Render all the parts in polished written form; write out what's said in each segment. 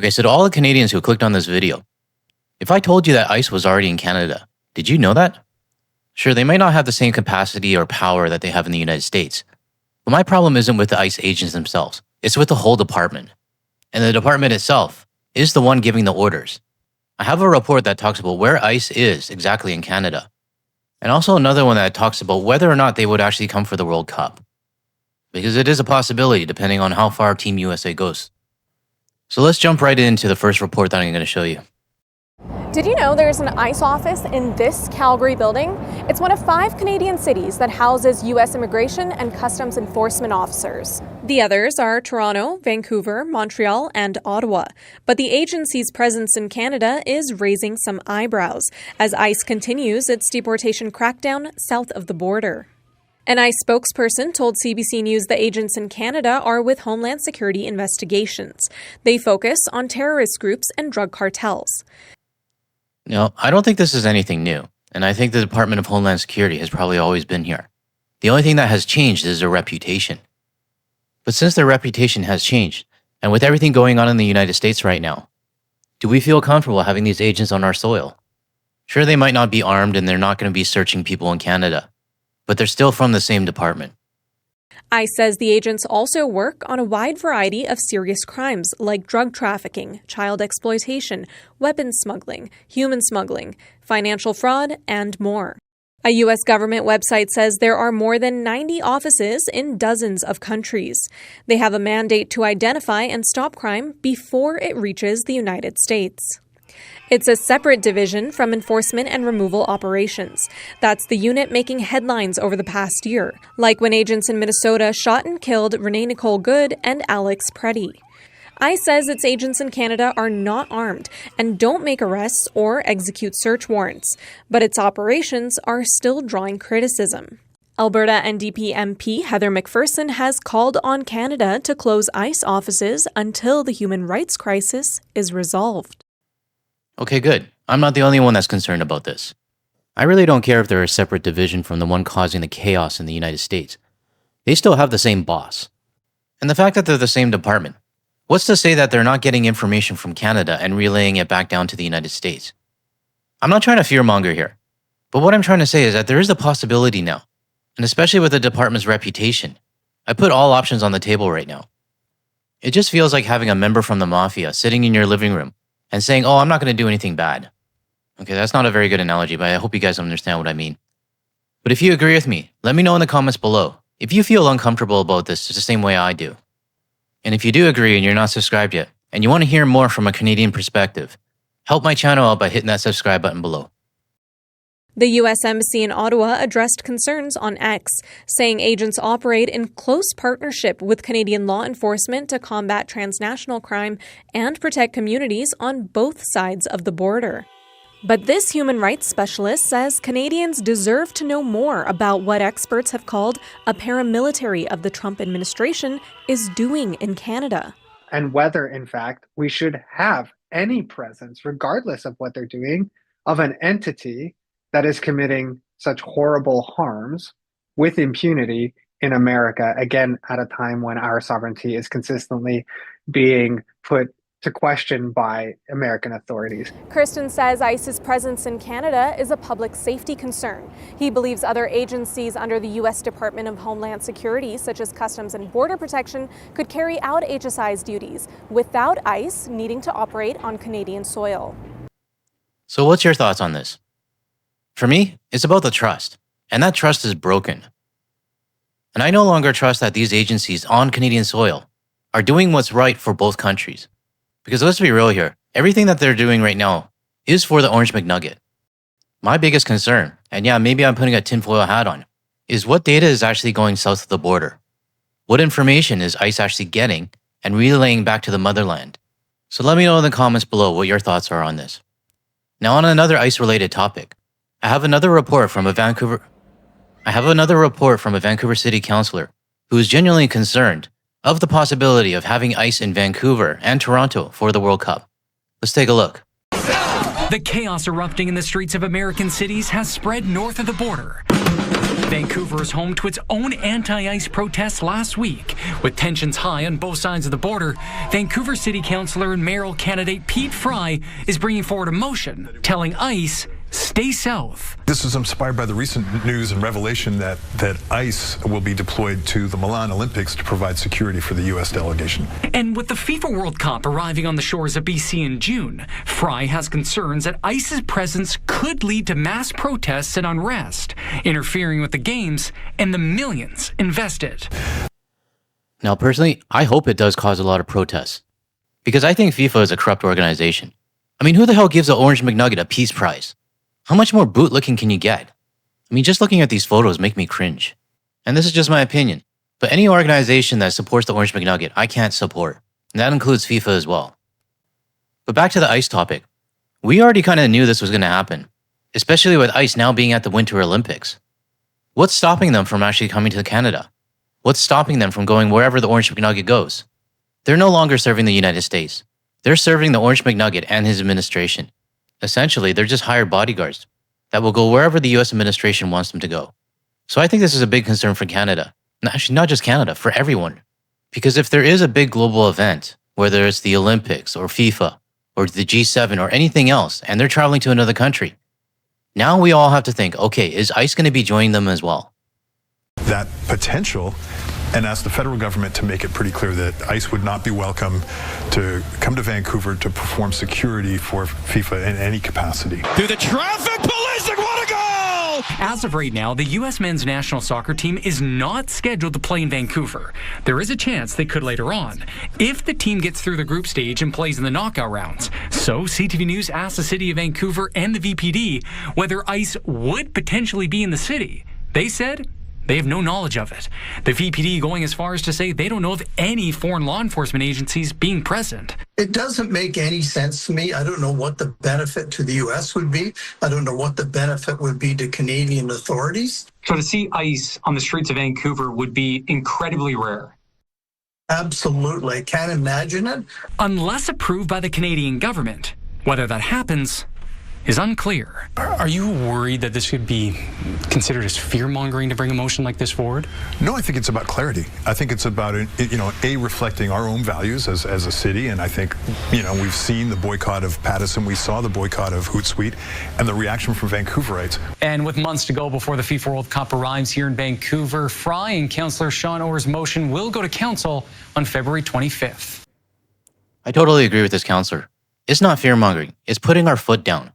Okay, so to all the Canadians who clicked on this video, if I told you that ICE was already in Canada, did you know that? Sure, they might not have the same capacity or power that they have in the United States, but my problem isn't with the ICE agents themselves. It's with the whole department. And the department itself is the one giving the orders. I have a report that talks about where ICE is exactly in Canada, and also another one that talks about whether or not they would actually come for the World Cup, because it is a possibility depending on how far Team USA goes. So let's jump right into the first report that I'm going to show you. Did you know there's an ICE office in this Calgary building? It's one of 5 Canadian cities that houses U.S. immigration and customs enforcement officers. The others are Toronto, Vancouver, Montreal, and Ottawa. But the agency's presence in Canada is raising some eyebrows as ICE continues its deportation crackdown south of the border. An ICE spokesperson told CBC News the agents in Canada are with Homeland Security investigations. They focus on terrorist groups and drug cartels. No, I don't think this is anything new, and I think the Department of Homeland Security has probably always been here. The only thing that has changed is their reputation. But since their reputation has changed, and with everything going on in the United States right now, do we feel comfortable having these agents on our soil? Sure, they might not be armed and they're not going to be searching people in Canada, but they're still from the same department. ICE says the agents also work on a wide variety of serious crimes like drug trafficking, child exploitation, weapons smuggling, human smuggling, financial fraud, and more. A U.S. government website says there are more than 90 offices in dozens of countries. They have a mandate to identify and stop crime before it reaches the United States. It's a separate division from enforcement and removal operations. That's the unit making headlines over the past year, like when agents in Minnesota shot and killed Renee Nicole Good and Alex Preddy. ICE says its agents in Canada are not armed and don't make arrests or execute search warrants, but its operations are still drawing criticism. Alberta NDP MP Heather McPherson has called on Canada to close ICE offices until the human rights crisis is resolved. Okay, good. I'm not the only one that's concerned about this. I really don't care if they're a separate division from the one causing the chaos in the United States. They still have the same boss. And the fact that they're the same department, what's to say that they're not getting information from Canada and relaying it back down to the United States? I'm not trying to fearmonger here, but what I'm trying to say is that there is a possibility now, and especially with the department's reputation. I put all options on the table right now. It just feels like having a member from the mafia sitting in your living room and saying, oh, I'm not going to do anything bad. Okay, that's not a very good analogy, but I hope you guys understand what I mean. But if you agree with me, let me know in the comments below if you feel uncomfortable about this the same way I do. And if you do agree and you're not subscribed yet, and you want to hear more from a Canadian perspective, help my channel out by hitting that subscribe button below. The U.S. Embassy in Ottawa addressed concerns on X, saying agents operate in close partnership with Canadian law enforcement to combat transnational crime and protect communities on both sides of the border. But this human rights specialist says Canadians deserve to know more about what experts have called a paramilitary of the Trump administration is doing in Canada. And whether, in fact, we should have any presence, regardless of what they're doing, of an entity that is committing such horrible harms with impunity in America, again, at a time when our sovereignty is consistently being put to question by American authorities. Kirsten says ICE's presence in Canada is a public safety concern. He believes other agencies under the U.S. Department of Homeland Security, such as Customs and Border Protection, could carry out HSI's duties without ICE needing to operate on Canadian soil. So what's your thoughts on this? For me, it's about the trust, and that trust is broken. And I no longer trust that these agencies on Canadian soil are doing what's right for both countries. Because let's be real here, everything that they're doing right now is for the Orange McNugget. My biggest concern, and yeah, maybe I'm putting a tinfoil hat on, is what data is actually going south of the border. What information is ICE actually getting and relaying back to the motherland? So let me know in the comments below what your thoughts are on this. Now on another ICE-related topic, I have another report from a Vancouver City councillor who is genuinely concerned of the possibility of having ICE in Vancouver and Toronto for the World Cup. Let's take a look. The chaos erupting in the streets of American cities has spread north of the border. Vancouver is home to its own anti-ICE protests last week. With tensions high on both sides of the border, Vancouver City Councillor and mayoral candidate Pete Fry is bringing forward a motion telling ICE, stay south. This is inspired by the recent news and revelation that ICE will be deployed to the Milan Olympics to provide security for the U.S. delegation. And with the FIFA World Cup arriving on the shores of BC in June, Fry has concerns that ICE's presence could lead to mass protests and unrest, interfering with the games and the millions invested. Now, personally, I hope it does cause a lot of protests. Because I think FIFA is a corrupt organization. I mean, who the hell gives an Orange McNugget a peace prize? How much more bootlicking can you get? I mean, just looking at these photos make me cringe. And this is just my opinion. But any organization that supports the Orange McNugget, I can't support. And that includes FIFA as well. But back to the ICE topic. We already kind of knew this was going to happen. Especially with ICE now being at the Winter Olympics. What's stopping them from actually coming to Canada? What's stopping them from going wherever the Orange McNugget goes? They're no longer serving the United States. They're serving the Orange McNugget and his administration. Essentially, they're just hired bodyguards that will go wherever the US administration wants them to go. So I think this is a big concern for Canada. And actually, not just Canada, for everyone. Because if there is a big global event, whether it's the Olympics or FIFA or the G7 or anything else, and they're traveling to another country, now we all have to think, okay, is ICE going to be joining them as well? That potential, and ask the federal government to make it pretty clear that ICE would not be welcome to come to Vancouver to perform security for FIFA in any capacity. Through the traffic police, what a goal! As of right now, the U.S. men's national soccer team is not scheduled to play in Vancouver. There is a chance they could later on, if the team gets through the group stage and plays in the knockout rounds. So CTV News asked the City of Vancouver and the VPD whether ICE would potentially be in the city. They said they have no knowledge of it. The VPD going as far as to say they don't know of any foreign law enforcement agencies being present. It doesn't make any sense to me. I don't know what the benefit to the U.S. would be. I don't know what the benefit would be to Canadian authorities. So to see ICE on the streets of Vancouver would be incredibly rare. Absolutely. I can't imagine it. Unless approved by the Canadian government. Whether that happens is unclear. Are you worried that this could be considered as fear-mongering to bring a motion like this forward? No, I think it's about clarity. I think it's about, reflecting our own values as a city. And I think, we've seen the boycott of Pattison. We saw the boycott of Hootsuite and the reaction from Vancouverites. And with months to go before the FIFA World Cup arrives here in Vancouver, Fry and Councillor Sean Orr's motion will go to council on February 25th. I totally agree with this councillor. It's not fear-mongering. It's putting our foot down.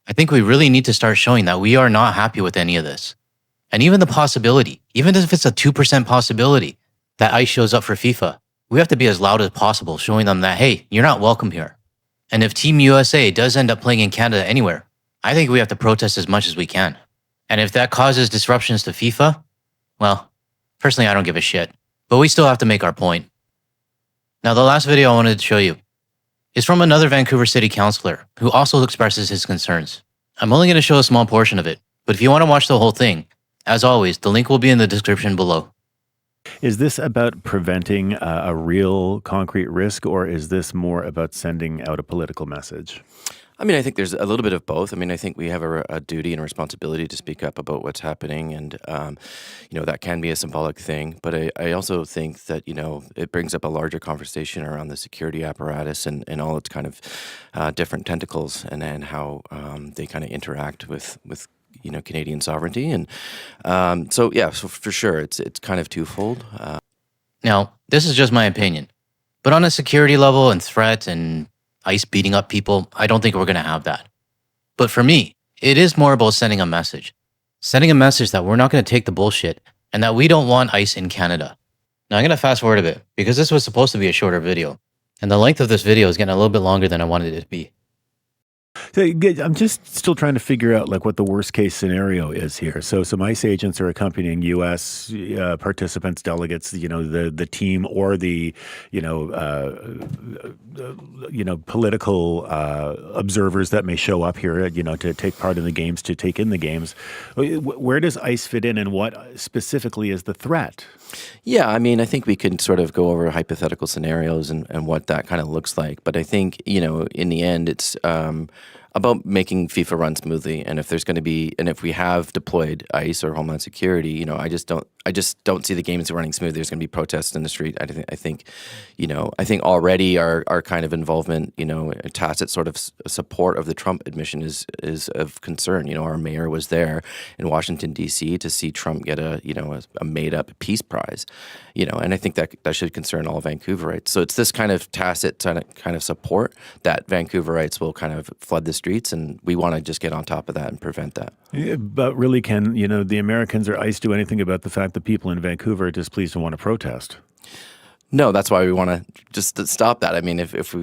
I think we really need to start showing that we are not happy with any of this. And even the possibility, even if it's a 2% possibility that ICE shows up for FIFA, we have to be as loud as possible, showing them that, hey, you're not welcome here. And if Team USA does end up playing in Canada anywhere, I think we have to protest as much as we can. And if that causes disruptions to FIFA, well, personally, I don't give a shit. But we still have to make our point. Now, the last video I wanted to show you is from another Vancouver City Councillor who also expresses his concerns. I'm only going to show a small portion of it, but if you want to watch the whole thing, as always, the link will be in the description below. Is this about preventing a real concrete risk, or is this more about sending out a political message? I mean, I think there's a little bit of both. I mean, I think we have a duty and a responsibility to speak up about what's happening, and that can be a symbolic thing. But I also think that it brings up a larger conversation around the security apparatus and all its kind of different tentacles, and how they kind of interact with Canadian sovereignty, and so for sure, it's kind of twofold. Now, this is just my opinion, but on a security level and threat and ICE beating up people, I don't think we're going to have that. But for me, it is more about sending a message. Sending a message that we're not going to take the bullshit and that we don't want ICE in Canada. Now I'm going to fast forward a bit because this was supposed to be a shorter video. And the length of this video is getting a little bit longer than I wanted it to be. So I'm just still trying to figure out what the worst case scenario is here. So some ICE agents are accompanying U.S. Participants, delegates, the team, or the political observers that may show up here, to take part in the games, to take in the games. Where does ICE fit in, and what specifically is the threat? Yeah, I mean, I think we can sort of go over hypothetical scenarios and what that kind of looks like. But I think, in the end, it's about making FIFA run smoothly. And if there's going to be, and if we have deployed ICE or Homeland Security, you know, I just don't see the games running smooth. There's going to be protests in the street. I think, you know, I think already our kind of involvement, you know, tacit sort of support of the Trump admission is of concern. You know, our mayor was there in Washington D.C. to see Trump get a made up peace prize, you know, and I think that should concern all Vancouverites. So it's this kind of tacit kind of support that Vancouverites will kind of flood the streets, and we want to just get on top of that and prevent that. Yeah, but really, can the Americans or ICE do anything about the fact that people in Vancouver are displeased and want to protest? No, that's why we want to just stop that. I mean, if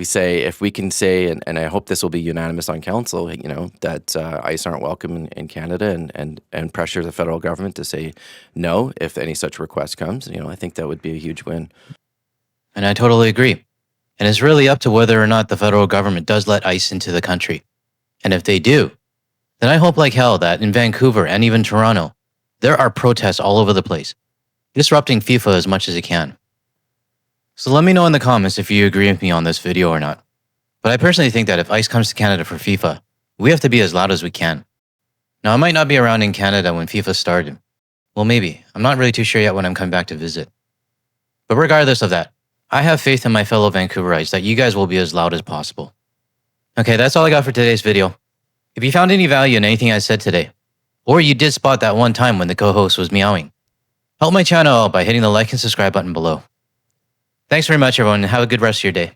we can say, and I hope this will be unanimous on council, you know, that ICE aren't welcome in Canada, and pressure the federal government to say no if any such request comes, you know, I think that would be a huge win. And I totally agree. And it's really up to whether or not the federal government does let ICE into the country. And if they do, then I hope like hell that in Vancouver and even Toronto, there are protests all over the place, disrupting FIFA as much as it can. So let me know in the comments if you agree with me on this video or not. But I personally think that if ICE comes to Canada for FIFA, we have to be as loud as we can. Now, I might not be around in Canada when FIFA started. Well, maybe. I'm not really too sure yet when I'm coming back to visit. But regardless of that, I have faith in my fellow Vancouverites that you guys will be as loud as possible. Okay, that's all I got for today's video. If you found any value in anything I said today, or you did spot that one time when the co-host was meowing, help my channel out by hitting the like and subscribe button below. Thanks very much, everyone, and have a good rest of your day.